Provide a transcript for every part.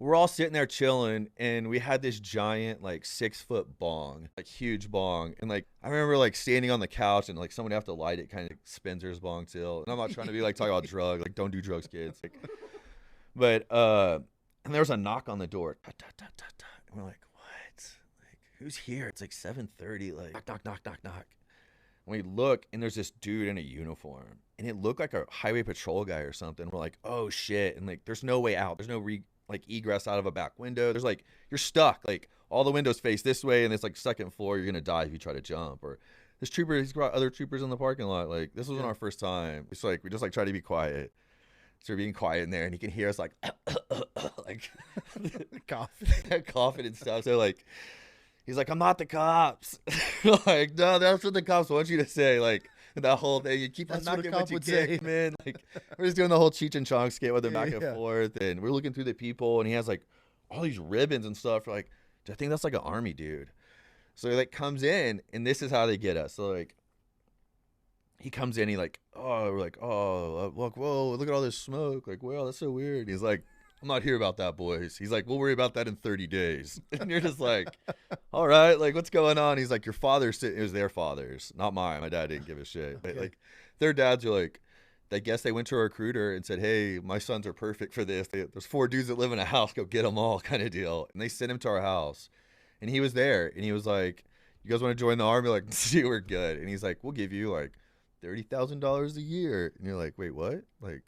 we're all sitting there chilling, and we had this giant like 6 foot bong, like huge bong, and like I remember like standing on the couch and like someone have to light it, kind of Spencer's bong till. And I'm not trying to be like talking about drugs, like don't do drugs, kids. Like, but and there was a knock on the door, ta, ta, ta, ta, ta. And we're like, what? Like who's here? It's like 7:30. Like knock, knock, knock, knock, knock. And we look, and there's this dude in a uniform, and it looked like a highway patrol guy or something. We're like, oh shit! And like, there's no way out. There's no like egress out of a back window. There's like you're stuck. Like all the windows face this way, and it's like second floor. You're gonna die if you try to jump. Or this trooper, he's brought other troopers in the parking lot. Like this wasn't Yeah. our first time. It's like we just like try to be quiet. So we're being quiet in there, and he can hear us like like Cough. coughing and stuff. So like he's like, I'm not the cops. Like, no, that's what the cops want you to say. Like, that whole thing. You keep on That's what a knocking, cop but you would kick, say. man. Like, we're just doing the whole Cheech and Chong skit with him back and Yeah. forth. And we're looking through the people, and he has like all these ribbons and stuff. We're like, I think that's like an army dude. So he like comes in, and this is how they get us. So like, he comes in, he like, oh, we're like, oh, look, whoa, look at all this smoke. Like, well, that's so weird. He's like, I'm not here about that, boys. He's like, we'll worry about that in 30 days. And you're just like, all right, like, what's going on? He's like, your father's, it was their fathers, not mine. My dad didn't give a shit. But Okay. like, their dads are like, I guess they went to a recruiter and said, hey, my sons are perfect for this. There's 4 dudes that live in a house, go get them all, kind of deal. And they sent him to our house. And he was there, and he was like, you guys want to join the army? Like, see, we're good. And he's like, we'll give you like $30,000 a year. And you're like, wait, what? Like,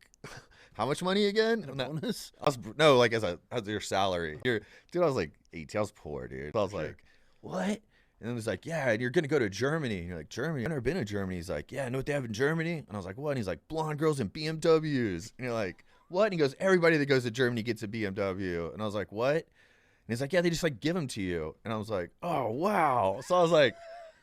how much money again? A I'm not- bonus? I was no, like as your salary. Dude, I was like 18. I was poor, dude. I was Sure. like, what? And then he's like, yeah, and you're gonna go to Germany. And you're like, Germany? I've never been to Germany. He's like, yeah, I know what they have in Germany. And I was like, what? And he's like, blonde girls and BMWs. And you're like, what? And he goes, everybody that goes to Germany gets a BMW. And I was like, what? And he's like, yeah, they just like give them to you. And I was like, oh wow. So I was like,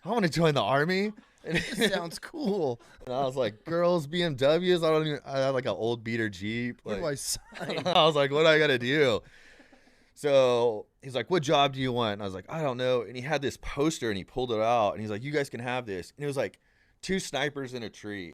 I want to join the army. And This sounds cool. and I was like, girls, BMWs. I don't even. I had like an old beater Jeep. Where Like, do I sign? I was like, what do I gotta do? So he's like, what job do you want? And I was like, I don't know. And he had this poster, and he pulled it out, and he's like, you guys can have this. And it was like 2 snipers in a tree.